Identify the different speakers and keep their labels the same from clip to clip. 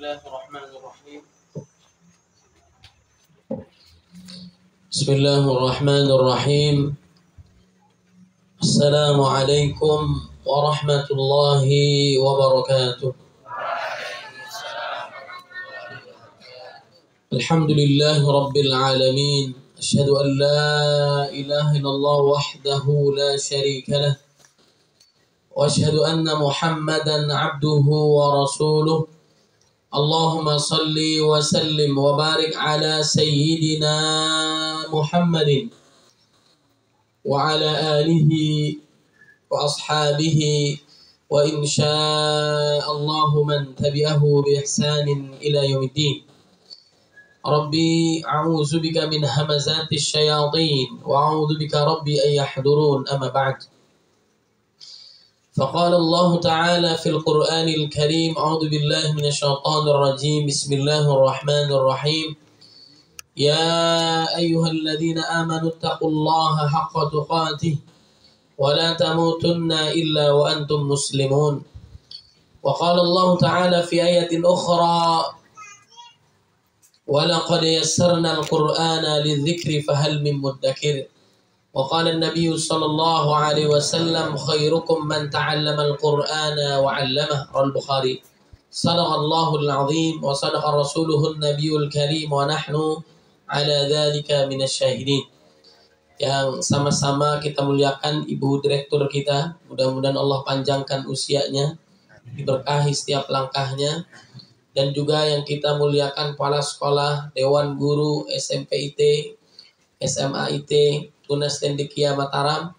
Speaker 1: الله الرحمن الرحيم. بسم الله الرحمن الرحيم. السلام عليكم ورحمة الله وبركاته. الحمد لله رب العالمين. أشهد أن لا إله إلا الله وحده لا شريك له، وأشهد أن محمدا عبده ورسوله. اللهم صل وسلم وبارك على سيدنا محمد وعلى آله وأصحابه وإن شاء الله من تبعه بإحسان إلى يوم الدين. ربي أعوذ بك من همزات الشياطين وأعوذ بك ربي أن يحضرون. أما بعد، فقال الله تعالى في القرآن الكريم: أعوذ بالله من الشيطان الرجيم. بسم الله الرحمن الرحيم. يا أيها الذين آمنوا اتقوا الله حق تقاته ولا تموتن إلا وأنتم مسلمون. وقال الله تعالى في آية أخرى: ولقد يسرنا القرآن للذكر فهل من مدكر. وقال النبي صلى الله عليه وسلم: خيركم من تعلم القرآن وعلمه. رواه البخاري. صدق الله العظيم وصدق رسوله النبي الكريم ونحن على ذلك من الشاهدين. Yang sama-sama kita muliakan Ibu Direktur kita, mudah-mudahan Allah panjangkan usianya, diberkahi setiap langkahnya, dan juga yang kita muliakan kepala sekolah, Dewan Guru, SMP IT, SMA IT, Tunas Tendikia Mataram.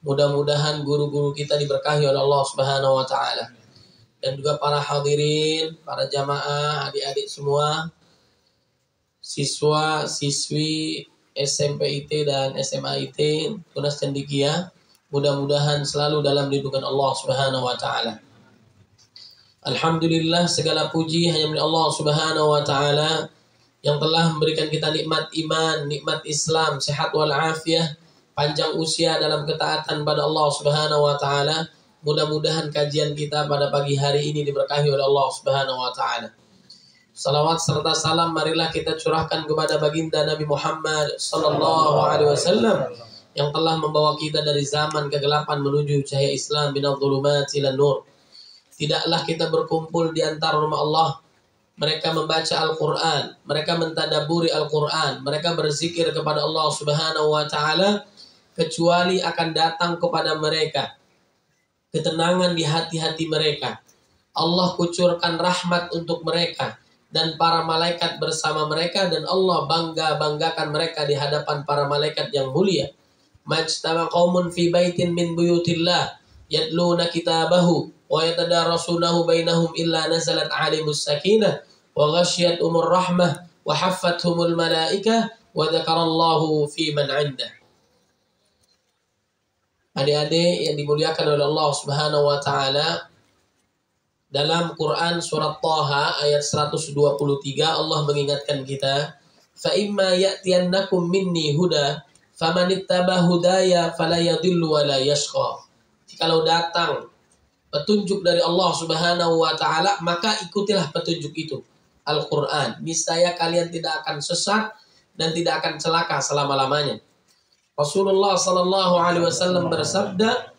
Speaker 1: Mudah-mudahan guru-guru kita diberkahi oleh Allah Subhanahu wa taala. Dan juga para hadirin, para jamaah, adik-adik semua, siswa, siswi SMP IT dan SMA IT, Tunas Tendikia, mudah-mudahan selalu dalam lindungan Allah Subhanahu wa taala. Alhamdulillah, segala puji hanya milik Allah Subhanahu wa taala yang telah memberikan kita nikmat iman, nikmat Islam, sehat walafiat, panjang usia dalam ketaatan pada Allah Subhanahu wa taala. Mudah-mudahan kajian kita pada pagi hari ini diberkahi oleh Allah Subhanahu wa taala. Salawat serta salam marilah kita curahkan kepada baginda Nabi Muhammad sallallahu alaihi wasallam yang telah membawa kita dari zaman kegelapan menuju cahaya Islam, minadh dhulumati ilan nur. Tidaklah kita berkumpul di antara rumah Allah, mereka membaca Al-Quran, mereka mentadaburi Al-Quran, mereka berzikir kepada Allah Subhanahu wa taala, kecuali akan datang kepada mereka ketenangan di hati-hati mereka. Allah kucurkan rahmat untuk mereka dan para malaikat bersama mereka, dan Allah bangga-banggakan mereka di hadapan para malaikat yang mulia. Majtama qaumun fi baitin min buyutillah yadluna kitabahu wa yatadarasunahu bainahum illa nazalat 'alaihimus sakinah wa ghasyiyatuhumur rahmah wa haffathumul malaikah wa dzakarallahu fi man 'indah. Adik-adik yang dimuliakan oleh Allah Subhanahu wa taala, dalam Quran surat Thaha ayat 123 Allah mengingatkan kita, fa imma ya'tiyannakum minni huda famanittaba hudaya fala yadhillu wa la yashqa. Jikalau datang petunjuk dari Allah Subhanahu wa taala, maka ikutilah petunjuk itu, Al-Quran. Niscaya kalian tidak akan sesat dan tidak akan celaka selama-lamanya. Rasulullah sallallahu alaihi wasallam bersabda,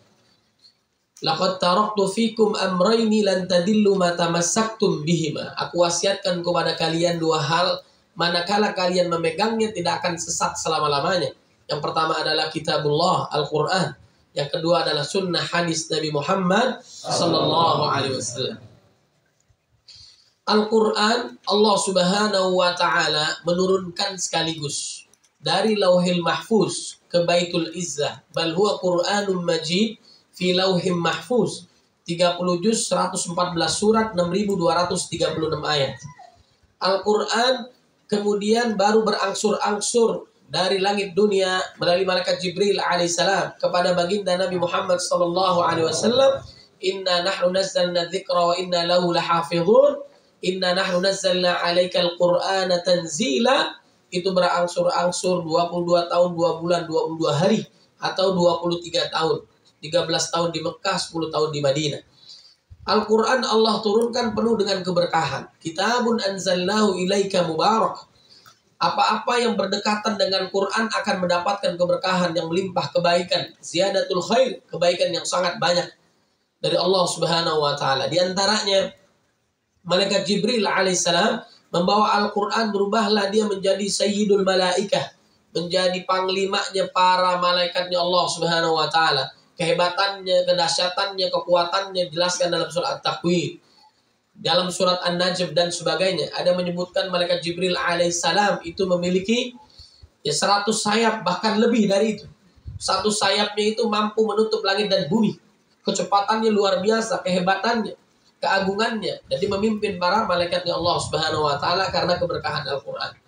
Speaker 1: laqad taraktu fikum amrayni lan tadillu ma tamassaktum bihima. Aku wasiatkan kepada kalian dua hal, manakala kalian memegangnya tidak akan sesat selama-lamanya. Yang pertama adalah kitabullah, Al-Quran. Yang kedua adalah sunnah hadis Nabi Muhammad sallallahu alaihi wasallam. Al-Quran Allah Subhanahu wa taala menurunkan sekaligus dari Lauhil Mahfuz ke Baitul Izzah. Bal huwa Qur'anun Majid fi Lauhim Mahfuz. 30 juz, 114 surat, 6236 ayat. Al-Quran kemudian baru berangsur-angsur dari langit dunia melalui malaikat Jibril alaihissalam kepada baginda Nabi Muhammad sallallahu alaihi wasallam. Inna nahnu nazzalna dzikra wa inna lahu lahafizun. Inna nahnu nazzalna 'alaikal qur'ana tanzila. Itu berangsur-angsur 22 tahun 2 bulan 22 hari atau 23 tahun. 13 tahun di Mekah, 10 tahun di Madinah. Al-Quran Allah turunkan penuh dengan keberkahan. Kitabun anzalnahu ilaika mubarak. Apa-apa yang berdekatan dengan Quran akan mendapatkan keberkahan yang melimpah, kebaikan. Ziyadatul khair, kebaikan yang sangat banyak dari Allah Subhanahu wa taala. Di antaranya malaikat Jibril alaihissalam membawa Al-Quran, berubahlah dia menjadi sayyidul malaikah, menjadi panglimanya para malaikatnya Allah Subhanahu wa taala. Kehebatannya, kedahsyatannya, kekuatannya dijelaskan dalam surat At-Takwir, dalam surat An-Najm dan sebagainya. Ada menyebutkan malaikat Jibril alaihissalam itu memiliki 100 sayap, bahkan lebih dari itu. Satu sayapnya itu mampu menutup langit dan bumi. Kecepatannya luar biasa, kehebatannya, keagungannya. Jadi memimpin para malaikatnya Allah Subhanahu wa taala karena keberkahan Al-Quran.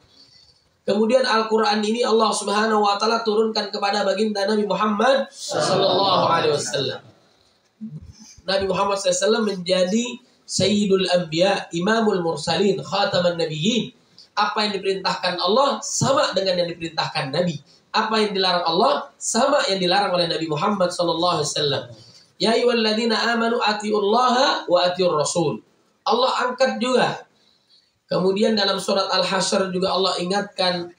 Speaker 1: Kemudian Al-Quran ini Allah Subhanahu wa taala turunkan kepada baginda Nabi Muhammad sallallahu alaihi wasallam. Nabi Muhammad SAW menjadi Sayyidul Anbiya, Imamul Mursalin, Khataman Nabiyyin. Apa yang diperintahkan Allah sama dengan yang diperintahkan Nabi. Apa yang dilarang Allah sama yang dilarang oleh Nabi Muhammad sallallahu alaihi wasallam. Ya ayyuhalladzina amanu atiullaha wa atiur rasul. Allah angkat juga. Kemudian dalam surat Al-Hasyr juga Allah ingatkan,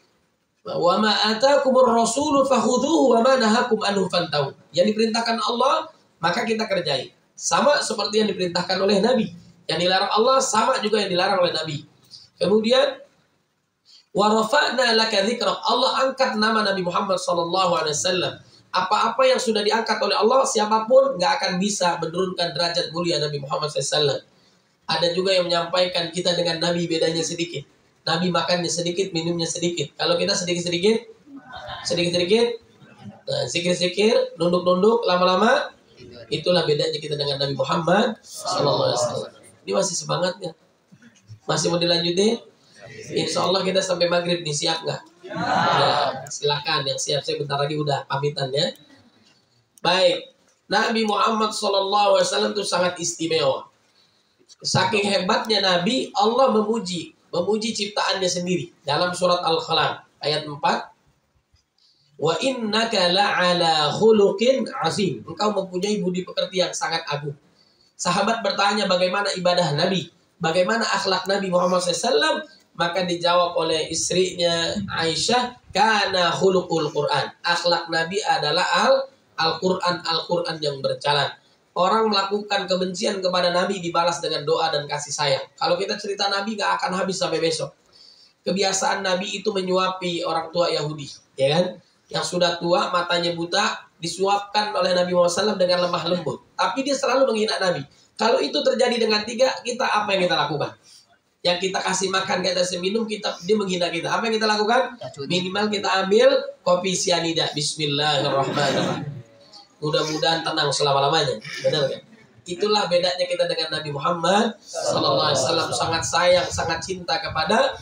Speaker 1: wa ma atakumur rasulu fakhudhuhu wa ma nahakum anhu fantahu. Yang diperintahkan Allah maka kita kerjai. Sama seperti yang diperintahkan oleh Nabi. Yang dilarang Allah sama juga yang dilarang oleh Nabi. Kemudian wa rafa'na laka dzikrak. Allah angkat nama Nabi Muhammad sallallahu alaihi wasallam. Apa-apa yang sudah diangkat oleh Allah, siapapun nggak akan bisa menurunkan derajat mulia Nabi Muhammad SAW. Ada juga yang menyampaikan kita dengan Nabi bedanya sedikit. Nabi makannya sedikit, minumnya sedikit. Kalau kita sedikit-sedikit, zikir-zikir, nunduk-nunduk, lama-lama, itulah bedanya kita dengan Nabi Muhammad SAW. Ini masih semangatnya? Masih mau dilanjutin? Insya Allah kita sampai maghrib nih, siap nggak? Ya, silakan yang siap, saya bentar lagi udah pamitan ya. Baik, Nabi Muhammad SAW itu sangat istimewa. Saking hebatnya Nabi, Allah memuji ciptaannya sendiri dalam surat Al-Khalaq ayat 4. Wa innaka la'ala khuluqin azim. Engkau mempunyai budi pekerti yang sangat agung. Sahabat bertanya bagaimana ibadah Nabi, bagaimana akhlak Nabi Muhammad SAW, maka dijawab oleh istrinya Aisyah, kana khuluqul Quran. Akhlak Nabi adalah Al-Quran yang berjalan. Orang melakukan kebencian kepada Nabi dibalas dengan doa dan kasih sayang. Kalau kita cerita Nabi gak akan habis sampai besok. Kebiasaan Nabi itu menyuapi orang tua Yahudi, ya kan? Yang sudah tua, matanya buta, disuapkan oleh Nabi Muhammad SAW dengan lemah lembut. Tapi dia selalu menghina Nabi. Kalau itu terjadi dengan tiga, kita apa yang kita lakukan? Yang kita kasih makan, kita kasih minum, dia menghina kita. Apa yang kita lakukan? Minimal kita ambil kopi sianida. Bismillahirrahmanirrahim. Mudah-mudahan tenang selama-lamanya. Benar kan? Itulah bedanya kita dengan Nabi Muhammad SAW. Sangat sayang, sangat cinta kepada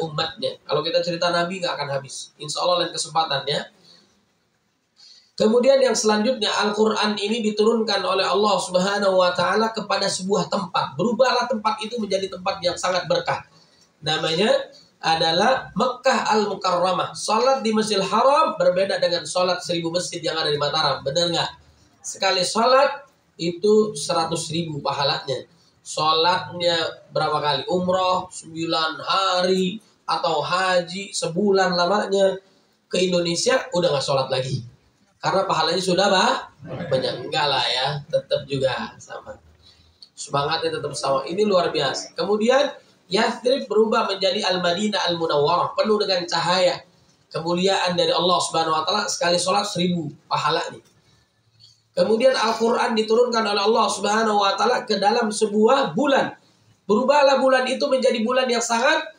Speaker 1: umatnya. Kalau kita cerita Nabi nggak akan habis. Insya Allah lain kesempatan ya. Kemudian yang selanjutnya, Al-Quran ini diturunkan oleh Allah Subhanahu wa taala kepada sebuah tempat. Berubahlah tempat itu menjadi tempat yang sangat berkah. Namanya adalah Mekkah Al-Mukarramah. Salat di Masjidil Haram berbeda dengan salat 1000 masjid yang ada di Mataram. Benar nggak? Sekali salat itu 100.000 pahalanya. Salatnya berapa kali? Umroh 9 hari atau haji sebulan lamanya ke Indonesia udah nggak salat lagi. Karena pahalanya sudah banyak. Enggak lah ya, tetap juga sama. Semangatnya tetap sama. Ini luar biasa. Kemudian Yathrib berubah menjadi Al-Madinah Al-Munawwarah, penuh dengan cahaya, kemuliaan dari Allah Subhanahu wa taala. Sekali sholat 1000 pahalanya. Kemudian Al-Quran diturunkan oleh Allah Subhanahu wa taala ke dalam sebuah bulan. Berubahlah bulan itu menjadi bulan yang sangat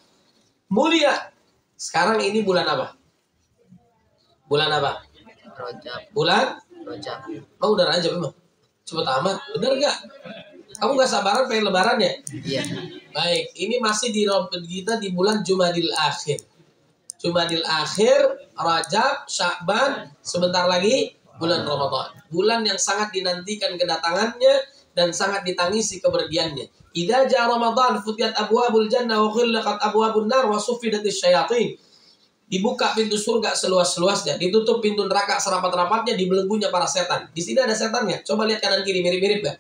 Speaker 1: mulia. Sekarang ini bulan apa? Bulan apa?
Speaker 2: Rajab.
Speaker 1: Bulan
Speaker 2: Rajab.
Speaker 1: Oh udah Rajab memang. Cepet amat, bener gak? Kamu gak sabaran pengen lebaran ya?
Speaker 2: Iya.
Speaker 1: Baik, ini masih kita di bulan Jumadil Akhir. Jumadil Akhir, Rajab, Sya'ban, sebentar lagi bulan Ramadan. Bulan yang sangat dinantikan kedatangannya dan sangat ditangisi kepergiannya. Idza jaa Ramadan futiyat abwabul jannah wa khulqat abwabun nar wa suffidatis syayatin. Dibuka pintu surga seluas-luasnya, ditutup pintu neraka serapat-rapatnya, dibelenggunya para setan. Di sini ada setannya. Coba lihat kanan kiri, mirip-mirip gak?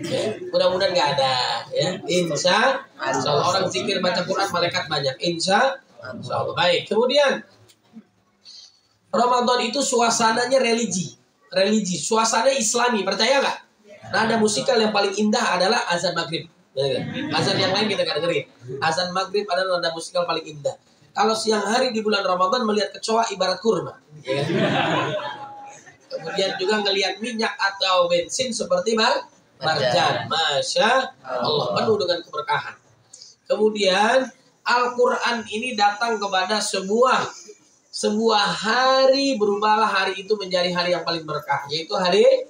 Speaker 1: Ya, mudah-mudahan nggak ada. Ya, insya Allah orang zikir baca Quran malaikat banyak. Insya Allah. Baik. Kemudian Ramadan itu suasananya religi, suasananya Islami. Percaya nggak? Nada musikal yang paling indah adalah azan maghrib. Azan yang lain kita nggak dengerin. Azan maghrib adalah nada musikal paling indah. Kalau siang hari di bulan Ramadan melihat kecoa ibarat kurma. Ya. Kemudian juga ngelihat minyak atau bensin seperti marjan. Masya Allah, penuh dengan keberkahan. Kemudian Al-Quran ini datang kepada sebuah hari, berubahlah hari itu menjadi hari yang paling berkah, yaitu hari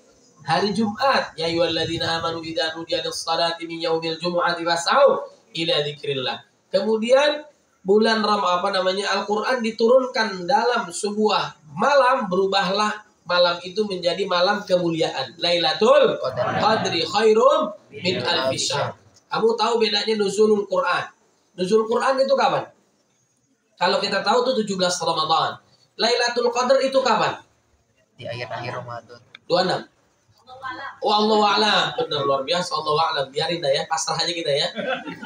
Speaker 1: Jumat. Ya ayyuhalladzina amanu idza nudiya lis-salati min yaumil jumu'ati fas'au ila dzikrillah. Kemudian bulan Al-Quran diturunkan dalam sebuah malam, berubahlah malam itu menjadi malam kemuliaan. Lailatul Qadri khairum min alfi syahr. Kamu tahu bedanya nuzulul Quran? Nuzul Quran itu kapan? Kalau kita tahu itu 17 Ramadan. Lailatul Qadar itu kapan?
Speaker 2: Di akhir-akhir Ramadan.
Speaker 1: 26. Wallahu a'lam. Benar, luar biasa. Allahu a'lam. Biarin dah ya, pasrah aja kita ya.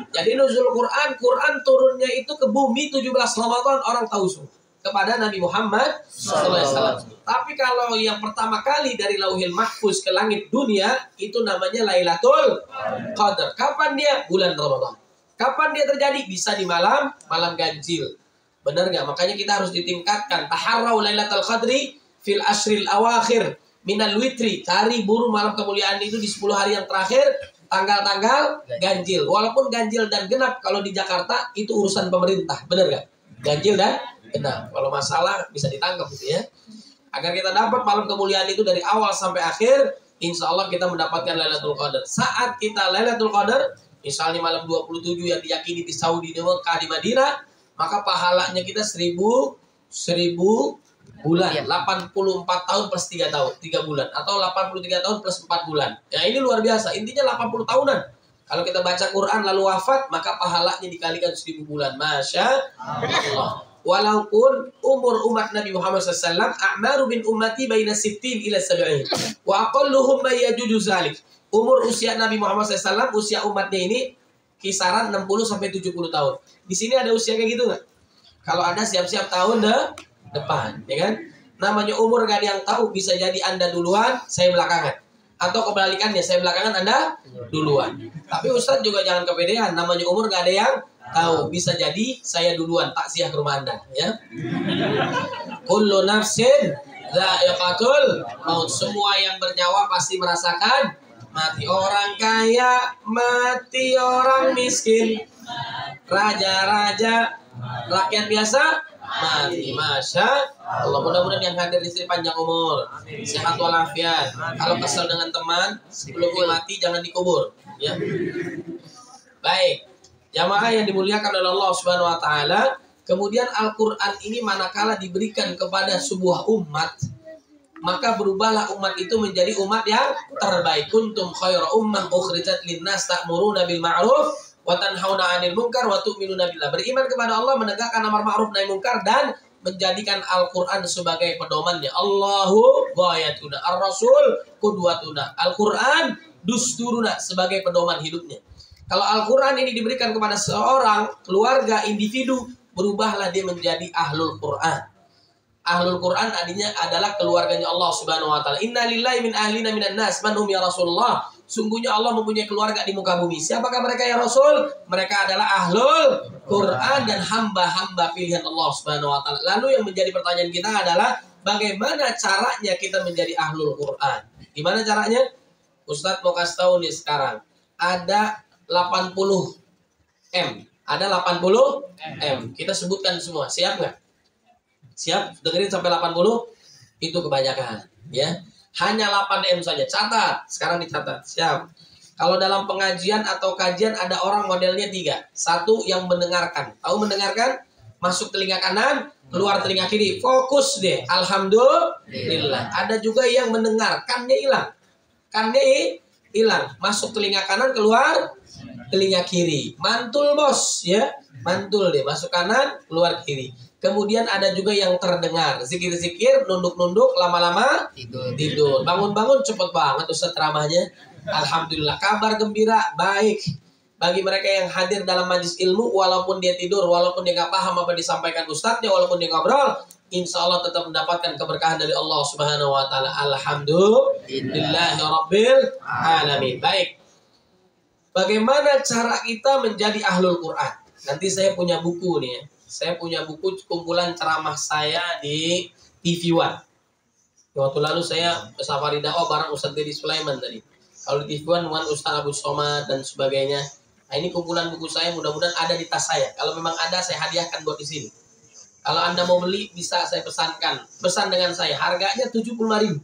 Speaker 1: Jadi nuzul Quran turunnya itu ke bumi 17 Ramadan, orang tahu semua. Kepada Nabi Muhammad SAW. Tapi kalau yang pertama kali dari Lauhil Mahfuz ke langit dunia, itu namanya Lailatul Qadar. Kapan dia? Bulan Ramadan. Kapan dia terjadi? Bisa di malam ganjil. Benar nggak? Makanya kita harus ditingkatkan. Taharrau Lailatul Qadri fil ashril awakhir minal witri. Cari buru malam kemuliaan itu di 10 hari yang terakhir, tanggal-tanggal ganjil. Walaupun ganjil dan genap kalau di Jakarta itu urusan pemerintah. Benar nggak? Ganjil dan genap. Kalau masalah bisa ditangkap gitu ya. Agar kita dapat malam kemuliaan itu dari awal sampai akhir, insya Allah kita mendapatkan Lailatul Qadar. Saat kita Lailatul Qadar, misalnya malam 27 yang diyakini di Saudi, di Mekah, di Madinah, maka pahalanya kita 1000 bulan, 84 tahun plus 3 tahun, 3 bulan, atau 83 tahun plus 4 bulan. Ya ini luar biasa, intinya 80 tahunan. Kalau kita baca Quran lalu wafat, maka pahalanya dikalikan 1000 bulan. Masya Allah. Walaupun umur umat Nabi Muhammad SAW, a'maru bin ummati baina 60 ila 70. Wa aqalluhum bayajuju zalik. Umur usia Nabi Muhammad SAW, usia umatnya ini kisaran 60 sampai 70 tahun. Di sini ada usia kayak gitu nggak? Kalau ada siap-siap tahun depan, ya kan? Namanya umur gak ada yang tahu, bisa jadi Anda duluan, saya belakangan. Atau kebalikannya, saya belakangan, Anda duluan. Tapi Ustadz juga jangan kepedean, namanya umur gak ada yang tahu, bisa jadi saya duluan, takziah ke rumah Anda, ya. Kullu nafsin dha'iqatul maut. Semua yang bernyawa pasti merasakan mati. Orang kaya mati, orang miskin, raja-raja, rakyat biasa mati. Masya Allah. Mudah-mudahan yang hadir di sini panjang umur, sehat walafiat. Kalau kesal dengan teman sebelum dia mati jangan dikubur, ya. Baik, jamaah yang dimuliakan oleh Allah Subhanahu Wa Taala. Kemudian Al-Quran ini manakala diberikan kepada sebuah umat, maka berubahlah umat itu menjadi umat yang terbaik. Kuntum khaira ummah ukhrijat linnas ta'muruna bil ma'ruf wa tanhauna 'anil munkar wa tu'minuna billah. Beriman kepada Allah, menegakkan amar ma'ruf nahi munkar, dan menjadikan Al-Quran sebagai pedomannya. Allahu ghayatuna, ar-rasul qudwatuna. Al-Quran dusturuna, sebagai pedoman hidupnya. Kalau Al-Quran ini diberikan kepada seorang keluarga, individu, berubahlah dia menjadi ahlul Quran. Ahlul Quran artinya adalah keluarganya Allah Subhanahu Wa Taala. Inna lillahi min ahlina minan nas man hum ya Rasulullah. Sungguhnya Allah mempunyai keluarga di muka bumi. Siapakah mereka ya Rasul? Mereka adalah ahlul Quran dan hamba-hamba pilihan Allah Subhanahu Wa Taala. Lalu yang menjadi pertanyaan kita adalah bagaimana caranya kita menjadi ahlul Quran? Gimana caranya? Ustadz mau kasih tahu nih sekarang. Ada 80 M. Ada 80 M. Kita sebutkan semua. Siap nggak? Siap? Dengerin sampai 80? Itu kebanyakan. Ya. Hanya 8M saja. Catat. Sekarang dicatat. Siap. Kalau dalam pengajian atau kajian ada orang modelnya 3. Satu yang mendengarkan. Tahu mendengarkan? Masuk telinga kanan, keluar telinga kiri. Fokus deh. Alhamdulillah. Ada juga yang mendengar. Kannya hilang. Kannya hilang. Masuk telinga kanan, keluar telinga kiri. Mantul bos. Ya. Mantul deh. Masuk kanan, keluar kiri. Kemudian ada juga yang terdengar, zikir-zikir, nunduk-nunduk, lama-lama tidur. Bangun-bangun cepet banget Ustaz ceramahnya. Alhamdulillah. Kabar gembira baik bagi mereka yang hadir dalam majlis ilmu, walaupun dia tidur, walaupun dia nggak paham apa disampaikan ustadznya, walaupun dia ngobrol, insya Allah tetap mendapatkan keberkahan dari Allah Subhanahu Wa Taala. Alhamdulillahirabbil alamin. Baik. Bagaimana cara kita menjadi ahlul Quran? Nanti saya punya buku nih ya. Saya punya buku kumpulan ceramah saya di TV One. Waktu lalu saya safari dakwah bareng Ustaz Dedi Sulaiman tadi. Kalau di TV One Ustaz Abu Somad dan sebagainya. Nah, ini kumpulan buku saya, mudah-mudahan ada di tas saya. Kalau memang ada, saya hadiahkan buat di sini. Kalau Anda mau beli, bisa saya pesankan. Pesan dengan saya, harganya 75.000.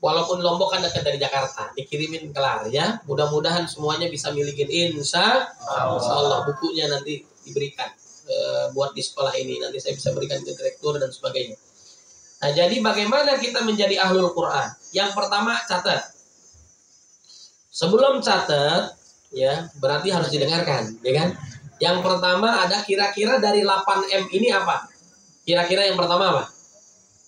Speaker 1: Walaupun Lombok kan dekat dari Jakarta, dikirimin kelar ya. Mudah-mudahan semuanya bisa milikin, insya Allah. Bukunya nanti diberikan buat di sekolah ini. Nanti saya bisa berikan ke direktur dan sebagainya. Nah, jadi bagaimana kita menjadi ahlul Quran? Yang pertama, catat. Sebelum catat, ya berarti harus didengarkan, ya kan? Yang pertama ada kira-kira dari 8M ini apa? Kira-kira yang pertama apa?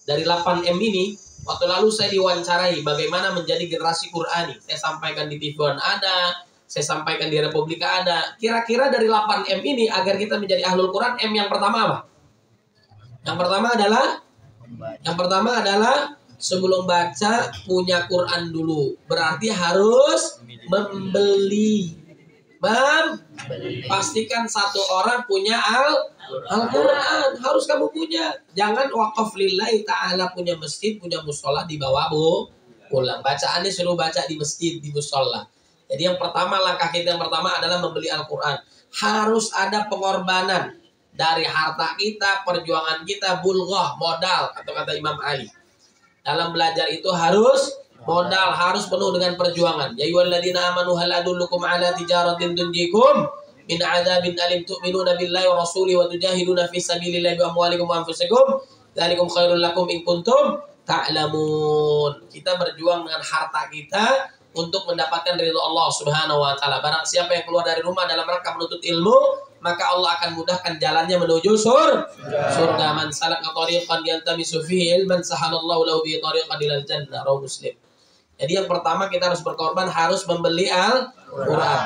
Speaker 1: Dari 8M ini, waktu lalu saya diwawancarai bagaimana menjadi generasi Qurani. Saya sampaikan di TV One ada, saya sampaikan di Republika ada. Kira-kira dari 8M ini agar kita menjadi ahlul Quran, M yang pertama apa? Yang pertama adalah sebelum baca punya Quran dulu. Berarti harus membeli. Pastikan satu orang punya Al-Quran. Harus kamu punya. Jangan wakaf lillahi ta'ala punya masjid, punya musola dibawa pulang. Bacaannya suruh baca di masjid, di musola. Jadi yang pertama, langkah kita yang pertama adalah membeli Al-Quran. Harus ada pengorbanan dari harta kita, perjuangan kita, bulghah, modal, atau kata Imam Ali. Dalam belajar itu harus modal, harus penuh dengan perjuangan. Ya ayyuhalladzina amanu hal adullukum ala tijaratin tunjikum min adzabin alim tu'minuna billahi wa rasulihi wa tujahiduna fi sabilillahi bi amwalikum wa anfusikum dzalikum khairul lakum in kuntum ta'lamun. Kita berjuang dengan harta kita untuk mendapatkan ridho Allah Subhanahu wa taala. Barang siapa yang keluar dari rumah dalam rangka menuntut ilmu, maka Allah akan mudahkan jalannya menuju surga. Man salaka tariqan yaltamisu fihi ilman sahalallahu lahu bihi tariqan ilal jannah. Rawi Muslim. Jadi yang pertama kita harus berkorban, harus membeli Al-Quran.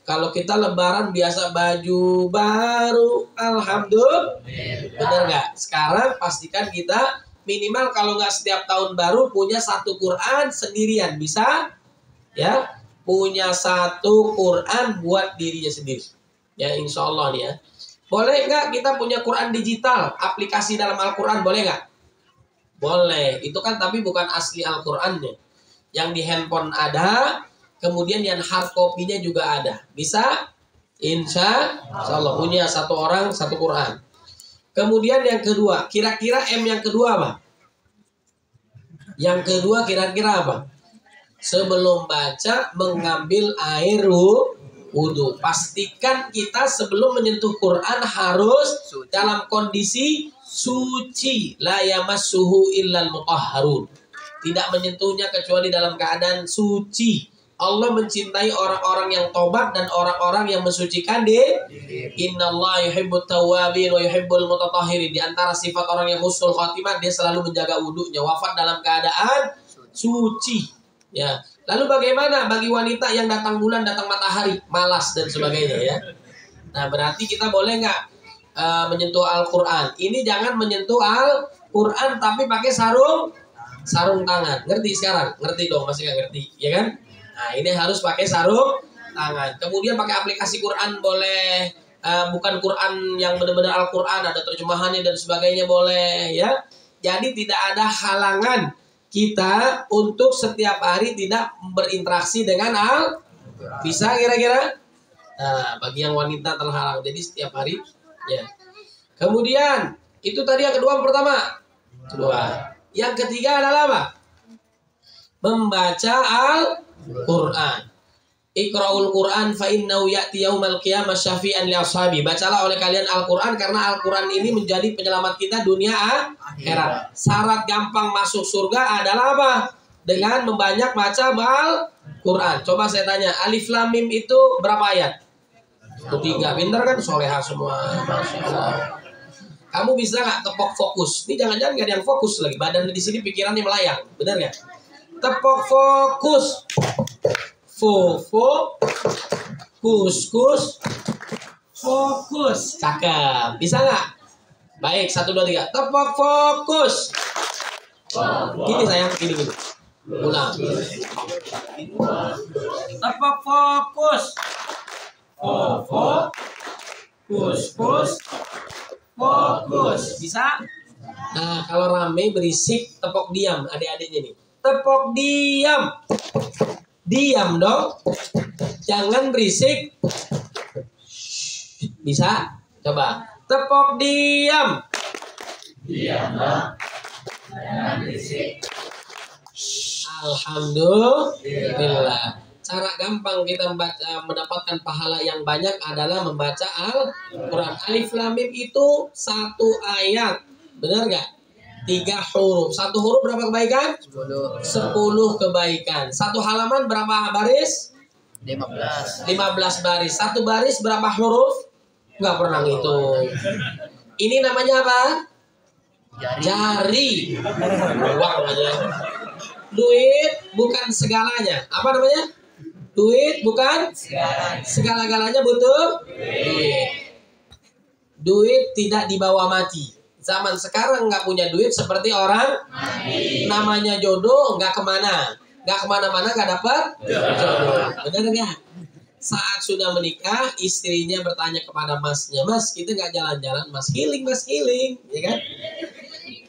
Speaker 1: Kalau kita lebaran biasa baju baru, alhamdulillah. Benar nggak? Sekarang pastikan kita minimal kalau nggak setiap tahun baru punya satu Quran sendirian. Bisa? Ya, punya satu Quran buat dirinya sendiri. Ya, insya Allah nih ya. Boleh nggak kita punya Quran digital, aplikasi dalam Al-Quran, boleh nggak? Boleh. Itu kan tapi bukan asli Al-Qurannya. Yang di handphone ada, kemudian yang hard copy-nya juga ada. Bisa? Insya Allah punya satu orang satu Quran. Kemudian yang kedua, kira-kira M yang kedua apa? Yang kedua kira-kira apa? Sebelum baca mengambil air wudhu. Pastikan kita sebelum menyentuh Quran harus dalam kondisi suci. La yamassuhu illal mutahharun. Tidak menyentuhnya kecuali dalam keadaan suci. Allah mencintai orang-orang yang tobat dan orang-orang yang mensucikan diri. Innallaha yuhibbut tawwabin wa yuhibbul mutatahhirin. Di antara sifat orang yang husnul khatimah, dia selalu menjaga wudunya, wafat dalam keadaan suci. Ya. Lalu bagaimana bagi wanita yang datang bulan, datang matahari, malas dan sebagainya ya. Nah, berarti kita boleh nggak menyentuh Al-Quran? Ini jangan menyentuh Al-Quran tapi pakai sarung tangan. Ngerti sekarang? Ngerti dong, masih nggak ngerti, ya kan? Nah, ini harus pakai sarung tangan. Kemudian pakai aplikasi Quran boleh, bukan Quran yang benar-benar Al-Quran, ada terjemahannya dan sebagainya boleh ya. Jadi tidak ada halangan kita untuk setiap hari tidak berinteraksi dengan bisa kira-kira. Nah, bagi yang wanita terhalang, jadi setiap hari ya. Kemudian itu tadi yang kedua, pertama. Kedua. Yang ketiga adalah apa? Membaca Al-Quran. Iqra'ul Quran fa innahu ya'ti yaumal qiyamah syafi'an li ashabi. Bacalah oleh kalian Al-Quran karena Al-Quran ini menjadi penyelamat kita dunia akhirat. Syarat gampang masuk surga adalah apa? Dengan membanyak baca Al-Quran. Coba saya tanya, Alif Lam Mim itu berapa ayat? Ketiga. Pintar kan? Solehah semua. Masya Allah. Kamu bisa nggak tepok fokus? Ini jangan-jangan nggak ada yang fokus lagi. Badan di sini pikirannya melayang. Benar nggak? Tepok fokus. Kus. Fokus. Cakep. Bisa nggak? Baik, 1, 2, 3. Tepok fokus. Gini sayang, gini. Ulang. Tepok fokus. Fokus. Bisa? Nah, kalau rame berisik, tepok diam adik-adiknya nih. Tepok diam. Diam dong. Jangan berisik. Bisa? Coba. Tepok diam. Diam dong. Jangan berisik. Alhamdulillah. Cara gampang kita mendapatkan pahala yang banyak adalah membaca Al-Quran. Alif Lam Mim itu 1 ayat. Benar nggak? 3 huruf. 1 huruf berapa kebaikan? 10 kebaikan. 1 halaman berapa baris? 15 baris. 1 baris berapa huruf? Nggak pernah ngitung. Ini namanya apa? Jari. Uang aja. Duit bukan segalanya. Apa namanya? Duit bukan segala-galanya, butuh duit. Duit tidak dibawa mati. Zaman sekarang nggak punya duit seperti orang namanya jodoh nggak kemana-mana nggak dapat jodoh. Benar nggak? Saat sudah menikah, istrinya bertanya kepada masnya, Mas, kita nggak jalan-jalan, Mas healing, ya kan?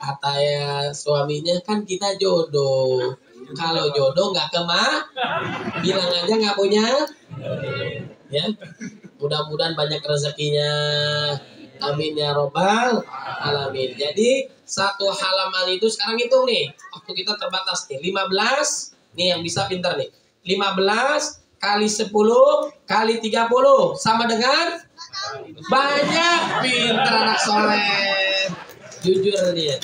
Speaker 1: Kata ya suaminya, kan kita jodoh. Kalau jodoh nggak bilang aja nggak punya. Ya, mudah-mudahan banyak rezekinya. Amin ya robbal alamin. Jadi 1 halaman itu sekarang hitung nih. Waktu kita terbatas nih. 15. Nih yang bisa pintar nih. 15 kali 10 kali 30 sama dengan banyak. Pintar anak soleh. Jujur dia.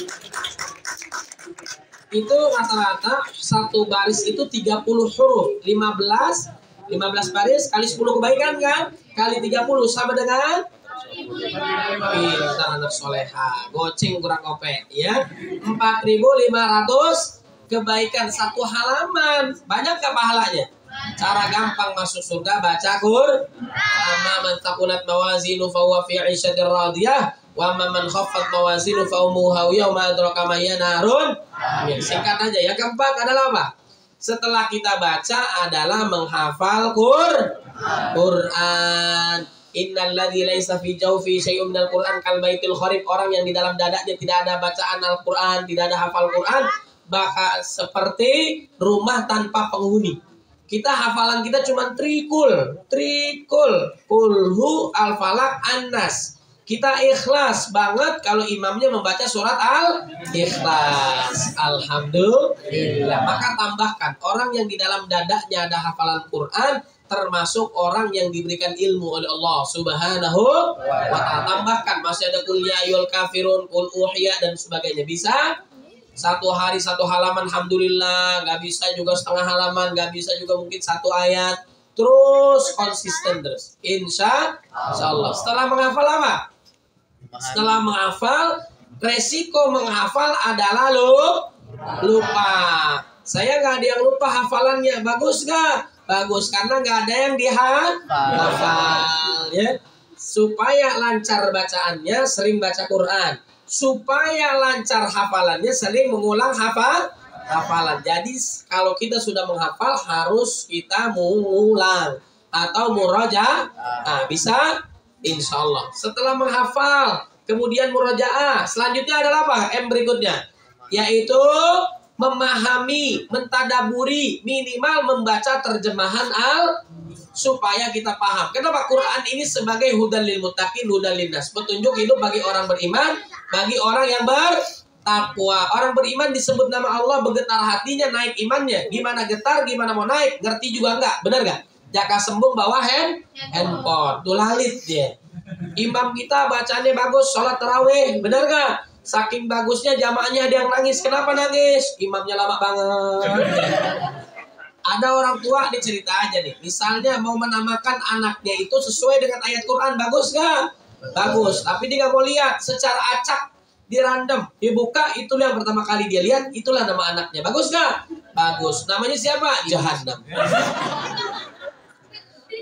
Speaker 1: Itu rata-rata 1 baris itu 30 huruf. 15 baris kali 10 kebaikan kan? Kali 30 sama dengan pintar anak soleha. Goceng kurang kopek ya. 4.500 kebaikan 1 halaman. Banyak gak pahalanya? Cara gampang masuk surga baca Quran. Amma man taqulat mawazinu fa huwa fi 'ishatir radiyah wa amma man khaffat mawazinu fa ummuhu hawiyah wa ma adraka ma hiya narun. Singkat aja. Yang keempat adalah apa? Setelah kita baca adalah menghafal Quran. Innalladzi laisa fi jawfi syai'un minal Qur'an kal baitil kharib. Orang yang di dalam dadanya tidak ada bacaan Al-Qur'an, tidak ada hafal Quran, bakal seperti rumah tanpa penghuni. Kita hafalan kita cuma trikul, kulhu, al-falak, an-nas. Kita ikhlas banget kalau imamnya membaca surat Al-Ikhlas. Alhamdulillah. Maka tambahkan orang yang di dalam dadanya ada hafalan Quran, termasuk orang yang diberikan ilmu oleh Allah Subhanahu wa ta'ala. Tambahkan masih ada qul ya ayyuhal kafirun, qul uhiya dan sebagainya. Bisa 1 hari 1 halaman, alhamdulillah. Nggak bisa juga setengah halaman, nggak bisa juga mungkin 1 ayat. Terus konsisten terus. Insya Allah. Setelah menghafal apa? Setelah menghafal, resiko menghafal adalah lupa. Saya nggak ada yang lupa hafalannya. Bagus nggak? Bagus, karena nggak ada yang dihafal. Ya. Supaya lancar bacaannya, sering baca Quran. Supaya lancar hafalannya, sering mengulang hafalan. Jadi kalau kita sudah menghafal, harus kita mengulang atau murajaah. Nah, bisa? Insya Allah. Setelah menghafal, kemudian murajaah. Selanjutnya adalah apa? M berikutnya, yaitu memahami, mentadaburi, minimal membaca terjemahan supaya kita paham. Kenapa Quran ini sebagai hudan lil muttaqin, hudan lin nas, petunjuk hidup bagi orang beriman, bagi orang yang bertakwa. Orang beriman disebut nama Allah, bergetar hatinya, naik imannya. Gimana getar, gimana mau naik, ngerti juga enggak, benar enggak? Jaka sembung bawa handphone, tuh lalit dia. Imam kita bacanya bagus, sholat tarawih, benar enggak? Saking bagusnya jamaahnya ada yang nangis. Kenapa nangis? Imamnya lama banget. Ada orang tua dicerita aja nih. Misalnya mau menamakan anaknya itu sesuai dengan ayat Quran. Bagus gak? Bagus. Tapi dia gak mau lihat secara acak. dirandom, dibuka, itulah yang pertama kali dia lihat, itulah nama anaknya. Bagus nggak? Bagus. Namanya siapa? Jahannam.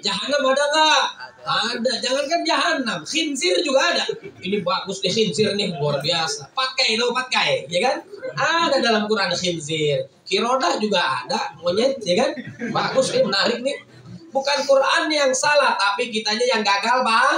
Speaker 1: Jahannam ada nggak? Ada. Jangankan Jahannam, khinzir juga ada. Ini bagus nih khinzir nih, luar biasa. Pakai lo, pakai, ya kan? Ada dalam Quran khinzir. Kirodah juga ada, monyet, ya kan? Bagus nih, menarik nih. Bukan Quran yang salah, tapi kitanya yang gagal, Pak.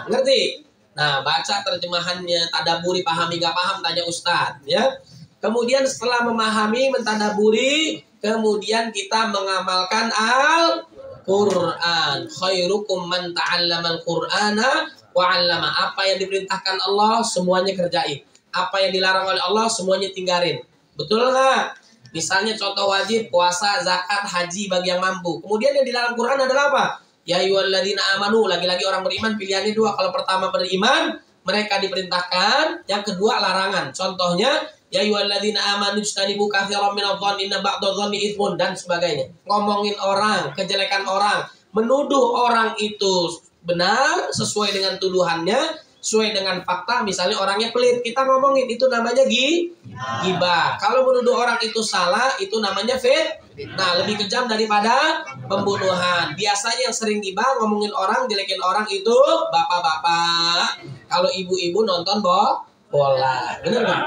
Speaker 1: Ngerti? Nah, baca terjemahannya, tadaburi, pahami gak paham, tanya Ustadz, ya. Kemudian setelah memahami, mentadaburi, kemudian kita mengamalkan Al-Quran. Khairukum man ta'allamal Qur'ana wa 'allama. Apa yang diperintahkan Allah, semuanya kerjain. Apa yang dilarang oleh Allah, semuanya tinggalin. Betul nggak? Misalnya contoh wajib, puasa, zakat, haji bagi yang mampu. Kemudian yang dilarang Quran adalah apa? Ya ayyuhalladzina amanu, lagi-lagi orang beriman pilihannya dua. Kalau pertama beriman, mereka diperintahkan. Yang kedua larangan. Contohnya, ya ayyuhalladzina amanu ijtanibu katsiran minadh-dhanni inna ba'dadh-dhanni itsmun, dan sebagainya. Ngomongin orang, kejelekan orang, menuduh orang itu benar sesuai dengan tuduhannya, sesuai dengan fakta. Misalnya orangnya pelit, kita ngomongin, itu namanya gibah. Kalau menuduh orang itu salah, itu namanya fitnah, lebih kejam daripada pembunuhan. Biasanya yang sering gibah, ngomongin orang, jelekin orang itu bapak-bapak. Kalau ibu-ibu nonton bola, bener nggak?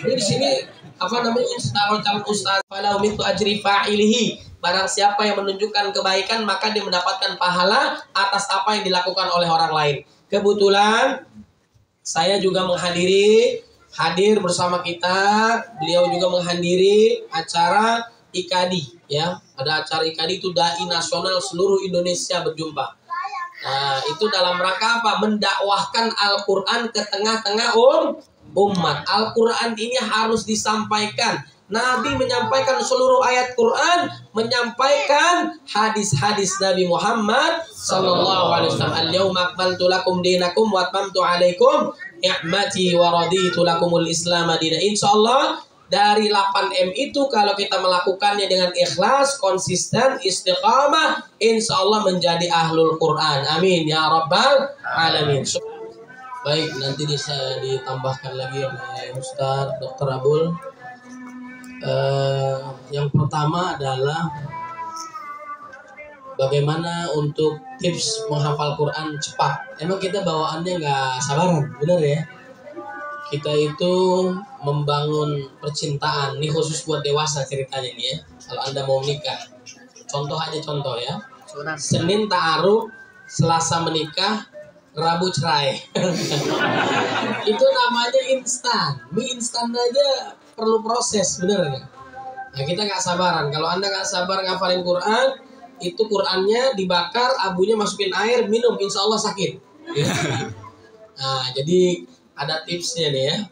Speaker 1: Ini di sini apa namanya, calon ustaz, falau mitu ajri fa'ilihi. Barang siapa yang menunjukkan kebaikan, maka dia mendapatkan pahala atas apa yang dilakukan oleh orang lain. Kebetulan saya juga hadir bersama kita. Beliau juga menghadiri acara IKADI, ya. Ada acara IKADI itu dai nasional seluruh Indonesia berjumpa. Nah, itu dalam rangka apa? Mendakwahkan Al-Quran ke tengah-tengah umat. Al-Quran ini harus disampaikan. Nabi menyampaikan seluruh ayat Quran, menyampaikan hadis-hadis Nabi Muhammad sallallahu alaihi wasallam. Al-yauma akmaltu lakum dinakum wa atmamtu alaikum ni'mati wa raditu lakumul Islam dinan. Insyaallah dari 8M itu kalau kita melakukannya dengan ikhlas, konsisten, istiqamah, insyaallah menjadi ahlul Quran. Amin ya rabbal alamin. Baik, nanti bisa ditambahkan lagi oleh Ustaz Dr. Abul. Yang pertama adalah bagaimana untuk tips menghafal Quran cepat. Emang kita bawaannya nggak sabaran, benar ya? Kita itu membangun percintaan. Ini khusus buat dewasa ceritanya nih ya. Kalau Anda mau menikah, contoh ya. Senin ta'aruf, Selasa menikah, Rabu cerai. Itu namanya instan. Mie instan aja perlu proses, bener nggak? Nah, kita nggak sabaran. Kalau Anda nggak sabar ngafalin Quran, itu Qurannya dibakar, abunya masukin air, minum, insya Allah sakit. Nah, jadi ada tipsnya nih ya.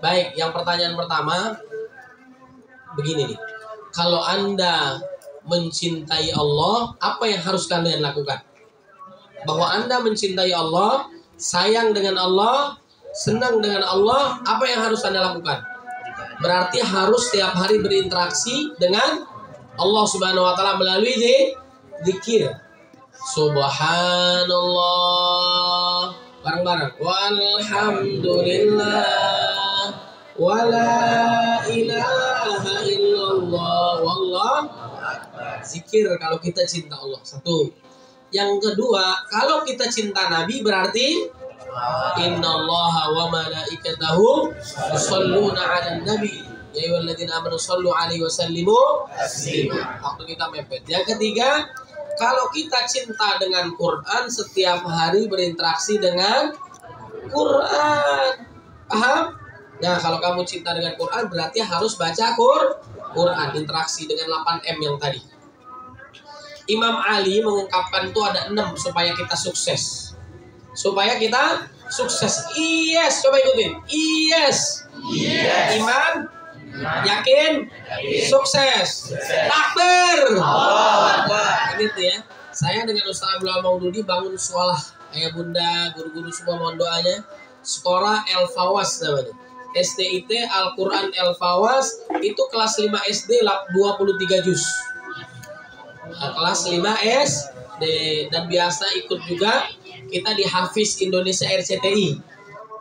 Speaker 1: Baik, yang pertanyaan pertama begini nih. Kalau Anda mencintai Allah, apa yang harus kalian lakukan? Bahwa Anda mencintai Allah, sayang dengan Allah, senang dengan Allah, apa yang harus Anda lakukan? Berarti harus setiap hari berinteraksi dengan Allah Subhanahu wa taala melalui zikir. Subhanallah, bareng-bareng. Walhamdulillah, wala ilaha illallah, wallah. Zikir kalau kita cinta Allah. Satu. Yang kedua, kalau kita cinta Nabi berarti innallaha wa malaikatahu yusholluna 'alan nabi ya ayyuhalladzina amanu shollu 'alaihi wa sallimu taslima. Waktu kita mepet. Yang ketiga, kalau kita cinta dengan Quran, setiap hari berinteraksi dengan Quran. Paham? Nah, kalau kamu cinta dengan Quran berarti harus baca Quran, interaksi dengan 8M yang tadi. Imam Ali mengungkapkan itu ada 6 supaya kita sukses. Supaya kita sukses. Yes, coba ikutin. Yes. Iman, yakin, sukses. Takbir. Ini tuh ya. Saya dengan Ustaz Abdul Maududi bangun sekolah. Ayah bunda, guru-guru semua mohon doanya. Sekolah El Fawas namanya. STIT Al-Quran El Fawas. Itu kelas 5 SD 23 juz. Nah, kelas 5 SD. Dan biasa ikut juga kita di Hafiz Indonesia RCTI.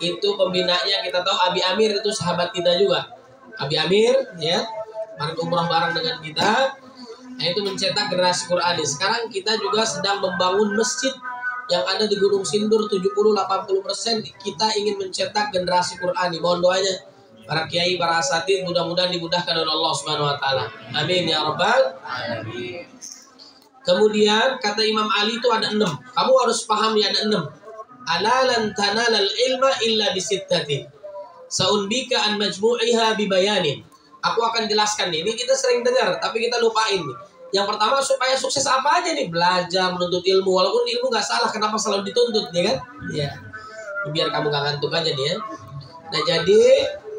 Speaker 1: Itu pembinanya kita tahu Abi Amir itu sahabat kita juga. Abi Amir ya, kemarin umrah bareng dengan kita. Nah, itu mencetak generasi Qur'ani. Sekarang kita juga sedang membangun masjid yang ada di Gunung Sindur 70-80%. Kita ingin mencetak generasi Qur'ani. Mohon doanya para kiai, para asatidz, mudah-mudahan dimudahkan oleh Allah Subhanahu wa taala. Amin ya rabbal alamin. Kemudian kata Imam Ali itu ada 6. Kamu harus pahami ada 6. Ala lan tanalal ilma illa bisittatin. Saunbika an majmu'iha bibayanin. Aku akan jelaskan nih. Ini kita sering dengar tapi kita lupain nih. Yang pertama, supaya sukses apa aja nih? Belajar, menuntut ilmu. Walaupun ilmu gak salah, kenapa selalu dituntut, ya kan? Ya. Biar kamu gak ngantuk aja nih ya. Nah, jadi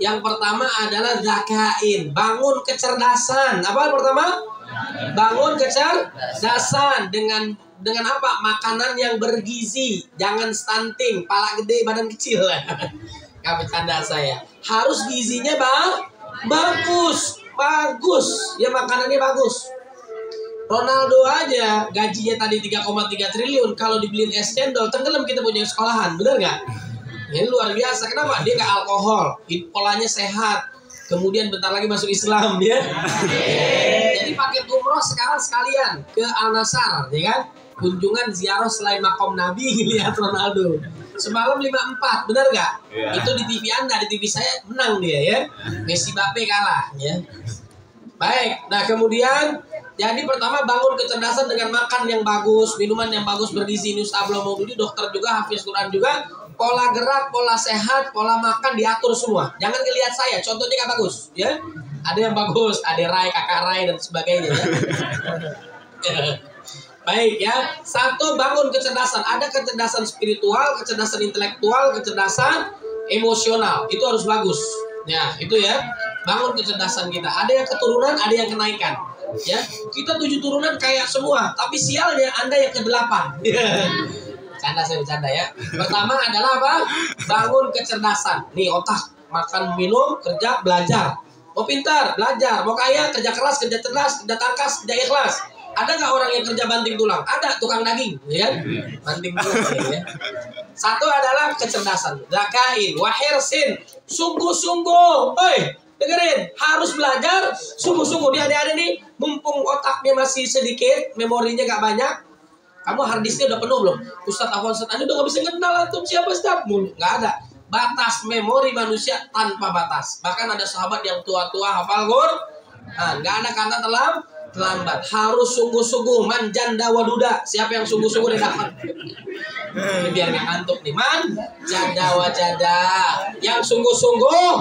Speaker 1: yang pertama adalah zakain, bangun kecerdasan. Apa yang pertama? Bangun kecerdasan dengan apa? Makanan yang bergizi. Jangan stunting, pala gede, badan kecil. Gak bercanda saya. Harus gizinya bagus. Ya, makanannya bagus. Ronaldo aja gajinya tadi 3,3 triliun. Kalau dibeliin es cendol, tenggelam kita punya sekolahan. Bener gak? Ini luar biasa. Kenapa? Dia gak alkohol, polanya sehat. Kemudian bentar lagi masuk Islam ya. Jadi paket umroh sekarang sekalian ke Al-Nassr, ya kan? Kunjungan ziarah selain makom Nabi, lihat Ronaldo. Semalam 5-4, benar nggak? Yeah. Itu di TV Anda, di TV saya menang dia ya. Messi Mbappe kalah ya. Baik, nah kemudian jadi pertama bangun kecerdasan dengan makan yang bagus, minuman yang bagus bergizi. Ustaz Abdullah Maududi, dokter juga, hafiz Quran juga. Pola gerak, pola sehat, pola makan diatur semua. Jangan ngelihat saya, contohnya nggak bagus ya. Ada yang bagus, ada Rai, kakak Rai dan sebagainya ya. Baik ya, satu bangun kecerdasan. Ada kecerdasan spiritual, kecerdasan intelektual, kecerdasan emosional. Itu harus bagus. Ya, itu ya. Bangun kecerdasan kita. Ada yang keturunan, ada yang kenaikan. Ya, kita 7 turunan kayak semua. Tapi sialnya Anda yang ke-8. Bercanda, saya bercanda ya. Pertama adalah apa? Bangun kecerdasan. Nih otak, makan, minum, kerja, belajar. Mau pintar, belajar. Mau kaya, kerja keras, kerja cerdas, kerja tangkas, kerja ikhlas. Ada nggak orang yang kerja banting tulang? Ada, tukang daging, ya? Banting tulang, ya. Satu adalah kecerdasan. Zakain, wahirsin, sungguh-sungguh. Oi, dengerin, harus belajar sungguh-sungguh. Dia ada nih, mumpung otaknya masih sedikit, memorinya nggak banyak. Kamu harddisknya udah penuh belum? Ustadz Afwan, Anda udah nggak bisa kenal antum siapa Ustadz? Nggak ada. Batas memori manusia tanpa batas. Bahkan ada sahabat yang tua-tua hafal Quran. Nggak ada kata terlambat. Harus sungguh-sungguh. Man janda waduda. Siapa yang sungguh-sungguh dia dapat. Ini biar nggak ngantuk nih. Man janda wajada. Yang sungguh-sungguh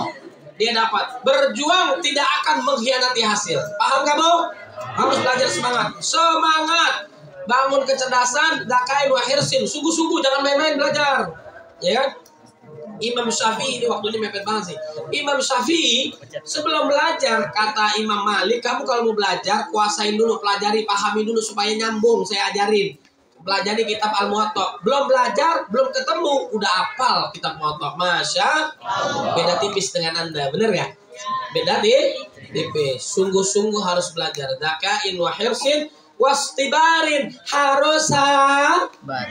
Speaker 1: dia dapat. Berjuang tidak akan mengkhianati hasil. Paham kamu? Harus belajar semangat. Semangat. Bangun kecerdasan. Zakain wahirsin. Sungguh-sungguh. Jangan main-main belajar. Ya kan? Imam Syafi'i, ini waktunya mepet banget sih. Imam Syafi'i sebelum belajar, kata Imam Malik, kamu kalau mau belajar kuasain dulu, pelajari, pahami dulu supaya nyambung. Saya ajarin, pelajari kitab Al-Muwatta. Belum belajar, belum ketemu, udah hafal kitab Muwatta. Masya Allah. Beda tipis dengan Anda, bener gak? Beda tipis. Sungguh-sungguh harus belajar. Zakain wa hirsin wastibarin, harus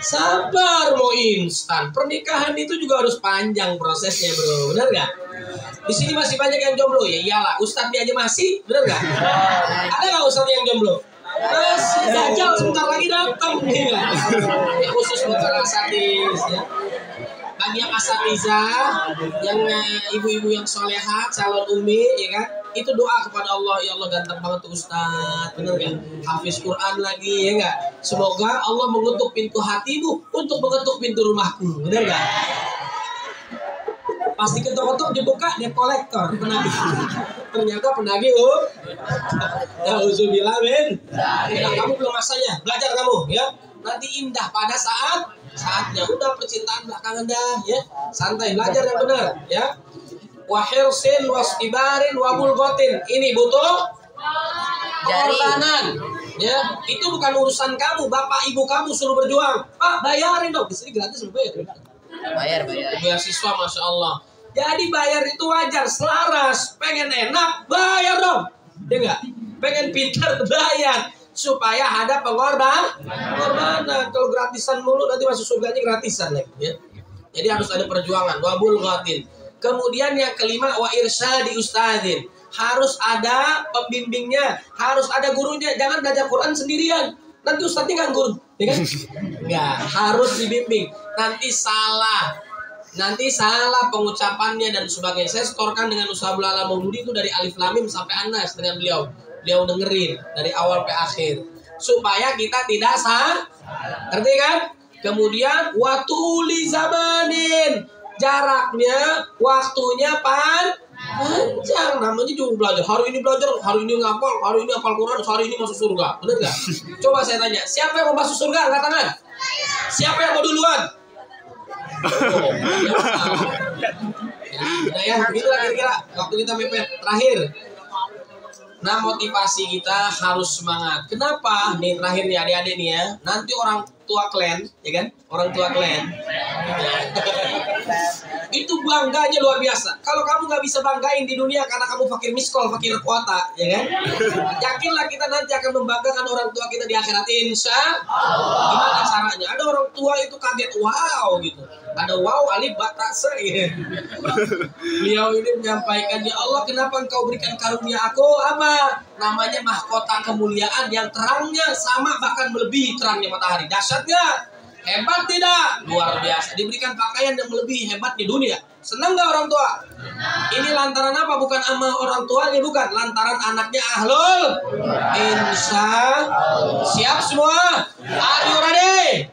Speaker 1: sabar. Mau instan, pernikahan itu juga harus panjang prosesnya bro, bener gak? Di sini masih banyak yang jomblo, ya iyalah, ustadznya aja masih, bener gak? Ada gak ustadz yang jomblo? Masih, Dajjal sebentar lagi datang nih. Ya khusus buat para asatidz ya. Bagi yang asatizah, yang ibu-ibu yang solehat, calon umi, ya kan? Itu doa kepada Allah, ya Allah ganteng banget tuh Ustadz, bener gak? Hafiz Quran lagi, ya gak? Semoga Allah mengetuk pintu hatimu untuk mengetuk pintu rumahku, bener gak? Pasti ketok-ketok dibuka, dia kolektor, penagih. Ternyata penagih, Nauzubillah min. Kamu belum masanya, belajar kamu, ya. Nanti indah pada saatnya. Udah percintaan belakangan dah, ya. Santai, belajar yang benar, ya. Wahirsin wastibarin wabulgotin. Ini butuh pengorbanan. Ya, itu bukan urusan kamu. Bapak ibu kamu suruh berjuang. Pak, bayarin dong. Di sini gratis bayar.
Speaker 2: Bayar.
Speaker 1: Beasiswa, masya Allah. Jadi bayar itu wajar, selaras. Pengen enak, bayar dong. Ya enggak? Pengen pintar, bayar. Supaya ada pengorbanan. Kalau gratisan mulu nanti masuk surganya gratisan lagi. Ya. Jadi harus ada perjuangan. Wa bulghatin. Kemudian yang kelima wa irsyadi ustadzin. Harus ada pembimbingnya, harus ada gurunya. Jangan belajar Quran sendirian. Nanti ustadznya nganggur, ya kan? Enggak, harus dibimbing. Nanti salah pengucapannya dan sebagainya. Saya setorkan dengan Ustaz Bulala Mauludi itu dari Alif Lam Mim sampai An-Nas dengan beliau. Beliau dengerin dari awal sampai akhir supaya kita tidak salah. Ngerti kan? Kemudian watuli zamanin, jaraknya, waktunya panjang. Namanya juga belajar. Hari ini belajar, hari ini ngapal, hari ini hafal Quran, hari ini masuk surga. Benar nggak? Coba saya tanya, siapa yang mau masuk surga? Angkat tangan. Siapa yang mau duluan? Nah ya, begitulah kira-kira waktu kita mepet. Terakhir, nah motivasi kita harus semangat. Kenapa? Nih terakhir nih adik-adik nih ya. Nanti orang tua kalian, ya kan? Orang tua kalian itu bangganya luar biasa. Kalau kamu nggak bisa banggain di dunia karena kamu fakir miskol, fakir kuota, ya kan? Yakinlah kita nanti akan membanggakan orang tua kita di akhirat, insya Allah. Gimana caranya? Ada orang tua itu kaget, wow gitu. Ada wow, alif, ba, ta, se gitu. Beliau ini menyampaikan, ya Allah, kenapa engkau berikan karunia aku? Apa? Namanya mahkota kemuliaan yang terangnya sama bahkan melebihi terangnya matahari. Dahsyat nggak? Hebat tidak? Luar biasa. Diberikan pakaian yang melebihi hebat di dunia. Senang nggak orang tua? Ini lantaran apa? Bukan sama orang tuanya, bukan. Lantaran anaknya ahlul insya. Siap semua? Are you ready?